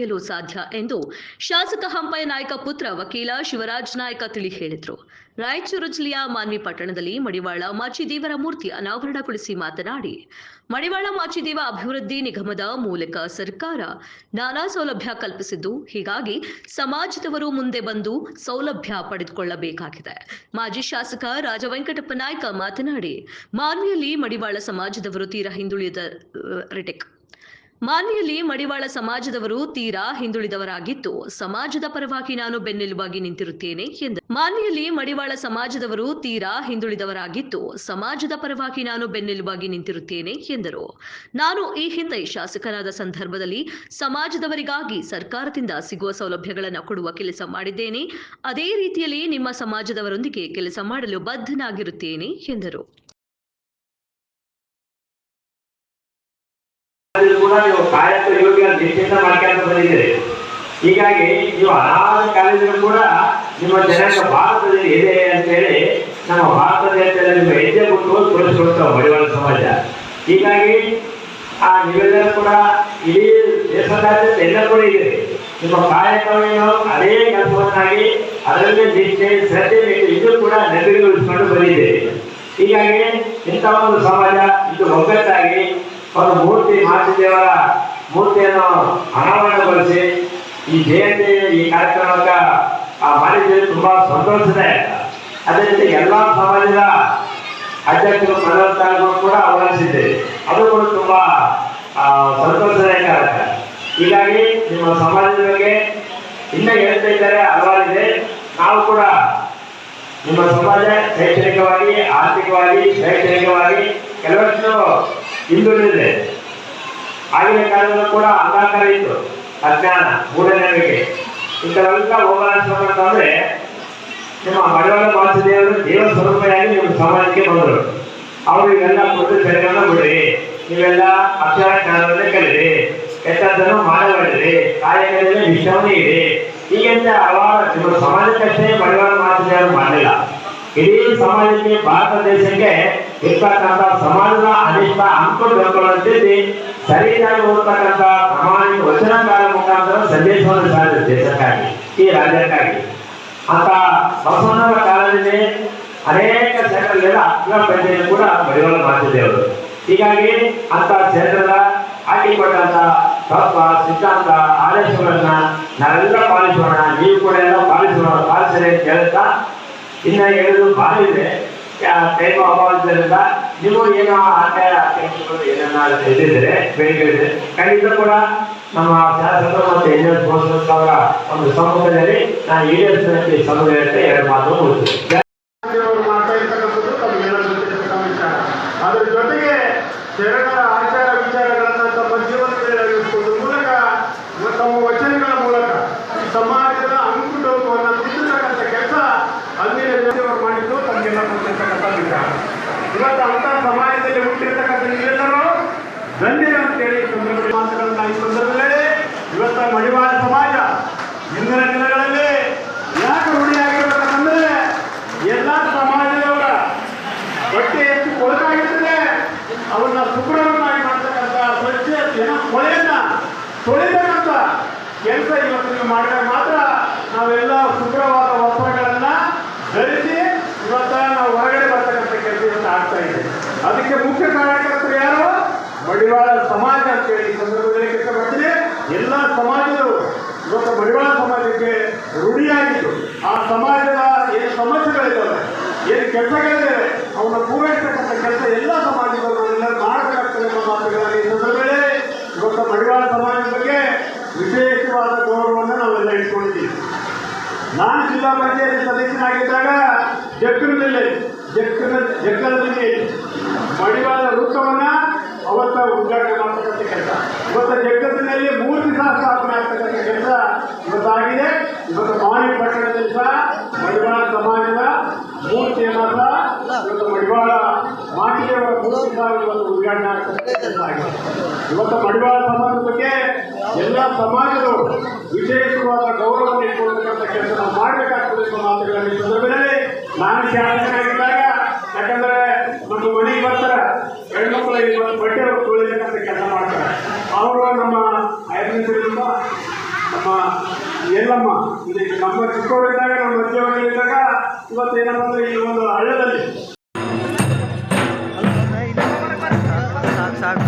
ಸಾಧ್ಯ ಎಂದು ಶಾಸಕ ಹಂಪಯ್ಯ ನಾಯ್ಕ ಪುತ್ರ ವಕೀಲ ಶಿವರಾಜ್ ನಾಯ್ಕ ತಿಳಿ ಹೇಳಿದರು. ರಾಯಚೂರು ಜಿಲ್ಲೆಯ ಮಾನ್ವಿ ಪಟ್ಟಣದಲ್ಲಿ ಮಡಿವಾಳ ಮಾಚಿದೇವರ ಮೂರ್ತಿ ಅನಾವರಣಗೊಳಿಸಿ ಮಾತನಾಡಿ, ಮಡಿವಾಳ ಮಾಚಿದೇವ ಅಭಿವೃದ್ಧಿ ನಿಗಮದ ಮೂಲಕ ಸರ್ಕಾರ ನಾನಾ ಸೌಲಭ್ಯ ಕಲ್ಪಿಸಿದ್ದು, ಹೀಗಾಗಿ ಸಮಾಜದವರು ಮುಂದೆ ಬಂದು ಸೌಲಭ್ಯ ಪಡೆದುಕೊಳ್ಳಬೇಕಾಗಿದೆ. ಮಾಜಿ ಶಾಸಕ ರಾಜವೆಂಕಟಪ್ಪ ನಾಯ್ಕ ಮಾತನಾಡಿ, ಮಾನ್ವಿಯಲ್ಲಿ ಮಡಿವಾಳ ಸಮಾಜದವರು ತೀರಾ ಹಿಂದುಳಿದವರಾಗಿದ್ದು, ಸಮಾಜದ ಪರವಾಗಿ ನಾನು ಬೆನ್ನೆಲುಬಾಗಿ ನಿಂತಿರುತ್ತೇನೆ ಎಂದರು. ನಾನು ಈ ಹಿಂದೆ ಶಾಸಕರಾದ ಸಂದರ್ಭದಲ್ಲಿ ಸಮಾಜದವರಿಗಾಗಿ ಸರ್ಕಾರದಿಂದ ಸಿಗುವ ಸೌಲಭ್ಯಗಳನ್ನು ಕೊಡುವ ಕೆಲಸ ಮಾಡಿದ್ದೇನೆ. ಅದೇ ರೀತಿಯಲ್ಲಿ ನಿಮ್ಮ ಸಮಾಜದವರೊಂದಿಗೆ ಕೆಲಸ ಮಾಡಲು ಬದ್ಧನಾಗಿರುತ್ತೇನೆ ಎಂದರು. ಕೂಡ ನೀವು ಕಾಯಕ ಯೋಗ್ಯ ದೃಷ್ಟಿಯಿಂದ ಮಾಡ್ಕೊಂಡು ಬಂದಿದ್ದೀರಿ. ಹೀಗಾಗಿ ನೀವು ಅನಾಥ ಕಾಲೇಜರು ಕೂಡ ನಿಮ್ಮ ಜನಾಂಗ ಭಾರತದಲ್ಲಿ ಇದೆ ಅಂತ ಹೇಳಿ ನಮ್ಮ ಭಾರತ ದೇಶದಲ್ಲಿ ನಿಮ್ಮ ಹೆಜ್ಜೆ ಬಿಟ್ಟು ತೋರಿಸಿಕೊಡ್ತಾವೆ ಮಡಿವಾಳ ಸಮಾಜ. ಹೀಗಾಗಿ ನೀವೆಲ್ಲರೂ ಕೂಡ ಇಡೀ ದೇಶದಾದ್ಯಂತ ಎಲ್ಲ ಕೂಡ ಇದೆ. ನಿಮ್ಮ ಕಾಯಕವೇನು ಅದೇ ಕೆಲಸವನ್ನಾಗಿ ಅದರಲ್ಲಿ ನಿಷ್ಠೆ ಶ್ರದ್ಧೆ ಇದು ಕೂಡ ನೆರವೇರಿಸಿಕೊಂಡು ಬಂದಿದ್ದೀರಿ. ಹೀಗಾಗಿ ಇಂಥ ಒಂದು ಸಮಾಜ ಇದು ಒಗ್ಗಟ್ಟಾಗಿ ಒಂದು ಮೂರ್ತಿ ಮಾಚಿದೇವರ ಮೂರ್ತಿಯನ್ನು ಅನಾವರಣಗೊಳಿಸಿ ಈ ಜಯಂತಿ ಈ ಕಾರ್ಯಕ್ರಮಕ್ಕೆ ಮಾಡಿದ್ದೇವೆ. ತುಂಬಾ ಸಂತೋಷದಾಯಕ. ಅದೇ ರೀತಿ ಎಲ್ಲ ಸಮಾಜದ ಅಧ್ಯಕ್ಷರು ಪ್ರಧಾನರು ಕೂಡ ಆಹ್ವಾನಿಸಿದ್ದೇವೆ. ಅದು ಕೂಡ ತುಂಬಾ ಸಂತೋಷದಾಯಕ. ಹೀಗಾಗಿ ನಿಮ್ಮ ಸಮಾಜದ ಬಗ್ಗೆ ಇನ್ನೂ ಹೇಳ್ತಾ ಇದ್ದಾರೆ, ಹಲವಾರಿದೆ. ನಾವು ಕೂಡ ನಿಮ್ಮ ಸಮಾಜ ಶೈಕ್ಷಣಿಕವಾಗಿ, ಆರ್ಥಿಕವಾಗಿ, ಶೈಕ್ಷಣಿಕವಾಗಿ ಕೆಲವಷ್ಟು ಹಿಂದುಳಿದಿದೆ. ಆಗಿನ ಕಾಲದಲ್ಲೂ ಕೂಡ ಅಂಧಾಕಾರ ಇತ್ತು, ಅಜ್ಞಾನ, ಮೂಢನಂಬಿಕೆ ಇಂಥವೆಲ್ಲ ಹೋಗಲಾಡಿಸಬೇಕಂತಂದ್ರೆ ನಿಮ್ಮ ಮಡಿವಾಳ ಮಾಚಿದೇವರು ದೇವ ಸ್ವರೂಪವಾಗಿ ನಿಮ್ಮ ಸಮಾಜಕ್ಕೆ ಬಂದರು. ಅವರು ಇವೆಲ್ಲ ಕೊಟ್ಟು ಸರಿಗಳನ್ನು ಬಿಡ್ರಿ, ನೀವೆಲ್ಲ ಅಕ್ಷರ ಜ್ಞಾನವನ್ನೇ ಕಲಿರಿ, ಕೆಟ್ಟದ್ದನ್ನು ಮಾಡಬೇಡ್ರಿ, ಕಾಯಕದಲ್ಲಿ ವಿಷಯವನ್ನೇ ಇಡಿ. ಹೀಗಂತ ಹಲವಾರು ನಿಮ್ಮ ಸಮಾಜಕ್ಕಷ್ಟೇ ಮಡಿವಾಳ ಮಾಚಿದೇವರು ಮಾಡಲಿಲ್ಲ. ಇಡೀ ಸಮಾಜಕ್ಕೆ, ಭಾರತ ದೇಶಕ್ಕೆ ಇರ್ತಕ್ಕಂಥ ಸಮಾಜದ ಅನಿಷ್ಟ ಅಂದ್ಕೊಂಡ್ಕೊಳ್ಳುವಂತೆ ಸರಿಯಾಗಿ ಓದ್ತಕ್ಕಂಥ ಪ್ರಾಮಾಣಿಕ ವಚನಕಾರ ಮುಖಾಂತರ ಸಂದೇಶವನ್ನು ಸಾರಿದೆ ದೇಶಕ್ಕಾಗಿ, ಈ ರಾಜ್ಯಕ್ಕಾಗಿ ಅಂತ ಬಸವಣ್ಣನ ಕಾಲದಲ್ಲಿ ಅನೇಕ ಕ್ಷೇತ್ರಗಳೆಲ್ಲ ಅಗ್ರ ಪ್ರಜೆಯನ್ನು ಕೂಡ ಮಡಿವಾಳ ಮಾಚಿದೇವರು. ಹೀಗಾಗಿ ಅಂತ ಕ್ಷೇತ್ರದ ಹಾಕಿಕೊಟ್ಟಂತ ತತ್ವ, ಸಿದ್ಧಾಂತ, ಆದೇಶಗಳನ್ನ ನಾವೆಲ್ಲ ಪಾಲಿಸೋಣ, ನೀವು ಕೂಡ ಎಲ್ಲ ಪಾಲಿಸಿರಿ ಅಂತ ಹೇಳ್ತಾ ಇನ್ನ ಹೇಳುದು ಭಾಳ ಇದೆ. ಟೈಮ್ ಅಭಾವದಿಂದ ನೀವು ಏನೋ ಆದಾಯ ಆಕಾಂಕ್ಷೆಗಳು ಏನೇನಾದ್ರು ಎದ್ದಿದ್ರೆ ಬೇಡಿಕೆ ಖಂಡಿತ ಕೂಡ ನಮ್ಮ ಶಾಸಕರು ಮತ್ತು NS ಬೋಸರತ್ ಅವರ ಒಂದು ಸಮ್ಮುಖದಲ್ಲಿ ನಾನು ಈಡೇರಿಸಲಿಕ್ಕೆ ಸಮುದಾಯಕ್ಕೆ ಎರಡು ಮಾತು ಮುಗಿಸ್ತೇನೆ. ಅದರ ಜೊತೆಗೆ ಶರಣರ ಆಚಾರ ವಿಚಾರಗಳನ್ನ ತಮ್ಮ ಜೀವನದಲ್ಲಿ ಅಳವಡಿಸುವುದರ ಮೂಲಕ, ತಮ್ಮ ವಚನಗಳ ಮೂಲಕ ಸಮಾಜದ ಅಂಕುಡೊಂಬನ್ನು ತಿದ್ದತಕ್ಕಂಥ ಕೆಲಸ ಅಂದಿನ ಜೊತೆಯವರು ಮಾಡಿದ್ದು ತಮಗೆಲ್ಲ ಗೊತ್ತಿರ್ತಕ್ಕಂಥ ವಿಚಾರ. ಇವತ್ತು ಅಂಥ ಸಮಾಜದಲ್ಲಿ ಹುಟ್ಟಿರ್ತಕ್ಕಂಥ ನೀವೆಲ್ಲರೂ ಧನ್ಯರು ಅಂತೇಳಿ ಮಾತುಗಳನ್ನ ಈ ಸಂದರ್ಭದಲ್ಲಿ ಇವತ್ತ ಮಡಿವಾಳ ಸಮಾಜ ಇಂದಿನ ದಿನಗಳಲ್ಲಿ ಯಾಕೆ ರೂಢಿಯಾಗಿರ್ಬೇಕಂದ್ರೆ ಎಲ್ಲ ಸಮಾಜದವರ ಹೊಟ್ಟೆ ಹೆಚ್ಚು ಕೊಳಕಾಗಿರ್ತದೆ, ಅವನ್ನ ಶುಭ್ರವನ್ನಾಗಿ ಮಾಡ್ತಕ್ಕಂಥ ಸ್ವಚ್ಛ ಜನ ಕೊಳೆಯನ್ನ ತೊಳಿತಕ್ಕಂಥ ಕೆಲಸ ಇವತ್ತು ನೀವು ಮಾಡಿದಾಗ ಮಾತ್ರ ನಾವೆಲ್ಲ ಶುಭ್ರವಾದ ವಸ್ತ್ರಗಳನ್ನ ಧರಿಸಿ ಇವತ್ತ ನಾವು ಹೊರಗಡೆ ಬರ್ತಕ್ಕಂಥ ಕೆಲಸ ಇವತ್ತು ಆಗ್ತಾ ಇದೆ. ಅದಕ್ಕೆ ಮುಖ್ಯ ಕಾರಣಕರ್ತರು ಯಾರು? ಮಡಿವಾಳ ಸಮಾಜ ಅಂತೇಳಿ ಸಂದರ್ಭದಲ್ಲಿ ಇಷ್ಟಪಡ್ತೀನಿ. ಎಲ್ಲ ಸಮಾಜದವರು ಇವತ್ತು ಮಡಿವಾಳ ಸಮಾಜಕ್ಕೆ ರೂಢಿಯಾಗಿತ್ತು. ಆ ಸಮಾಜದ ಏನು ಸಮಸ್ಯೆಗಳಿದ್ದಾವೆ, ಏನು ಕೆಲಸಗಳಿದ್ದಾವೆ, ಅವನ್ನ ಪೂರೈಸತಕ್ಕಂಥ ಕೆಲಸ ಎಲ್ಲ ಸಮಾಜದವರು ಎಲ್ಲರೂ ಮಾಡಬೇಕಾಗ್ತದೆ ಎಂಬ ಮಾತುಗಳಲ್ಲಿ ಸಂದರ್ಭದಲ್ಲಿ ಇವತ್ತು ಮಡಿವಾಳ ಸಮಾಜದ ಬಗ್ಗೆ ವಿಶೇಷವಾದ ಗೌರವವನ್ನು ನಾವೆಲ್ಲ ಇಟ್ಕೊಂಡಿದ್ದೀವಿ. ನಾನು ಜಿಲ್ಲಾ ಪಂಚಾಯತ್ ಸದಸ್ಯನಾಗಿದ್ದಾಗ ಜಕ್ಕಲದಲ್ಲಿ ಮಡಿವಾಳ ವೃತ್ತವನ್ನ ಅವತ್ತ ಉದ್ಘಾಟನೆ ಮಾಡ್ತಕ್ಕಂಥ ಕೆಲಸ, ಇವತ್ತು ಜಕ್ಕಲದಲ್ಲಿ 3 ದಿವಸ ಸ್ಥಾಪನೆ ಆಗ್ತಕ್ಕಂಥ ಕೆಲಸ ಇವತ್ತಾಗಿದೆ. ಇವತ್ತು ಮಾನ್ವಿ ಪಟ್ಟಣದಲ್ಲಿ ಸಹ ಮಡಿವಾಳ ಸಮಾಜದ ಮೂರ್ತಿಯನ್ನ ಸಹ ಇವತ್ತು ಮಡಿವಾಳ ಮಾಚಿದೇವರ ಮೂರ್ತಿ ಸಹ ಇವತ್ತು ಉದ್ಘಾಟನೆ ಆಗ್ತಕ್ಕಂಥ ಕೆಲಸ ಆಗಿದೆ. ಇವತ್ತು ಮಡಿವಾಳ ಸಮಾಜದ ಬಗ್ಗೆ ಎಲ್ಲ ಸಮಾಜದವರು ವಿಶೇಷವಾದ ಗೌರವವನ್ನು ಇಟ್ಕೊಳ್ತಕ್ಕಂಥ ಕೆಲಸ ನಾವು ಮಾಡಬೇಕಾಗ್ತದೆ ಎಂಬ ಮಾತುಗಳಲ್ಲಿ ಸಂದರ್ಭದಲ್ಲಿ ನಾನು ಶಾಸಕನಾಗಿದ್ದಾಗ, ಯಾಕಂದ್ರೆ ನಮ್ಮ ಮನೆಗೆ ಬರ್ತಾರೆ ಹೆಣ್ಮಕ್ಳು ಬಟ್ಟೆ ತೊಳಿತಕ್ಕಂಥ ಕೆಲಸ ಮಾಡ್ತಾರೆ. ಅವರು ನಮ್ಮ ಐದನೇ ನಮ್ಮ ಎಲ್ಲಮ್ಮ ಇದು ನಮ್ಮ ಚಿಕ್ಕವರಿದ್ದಾಗ ನಮ್ಮ ಮಧ್ಯವಾಗಿದ್ದಾಗ ಇವತ್ತೇನಪ್ಪ ಅಂದ್ರೆ ಈ ಒಂದು ಹಳ್ಳದಲ್ಲಿ ಸಾಕು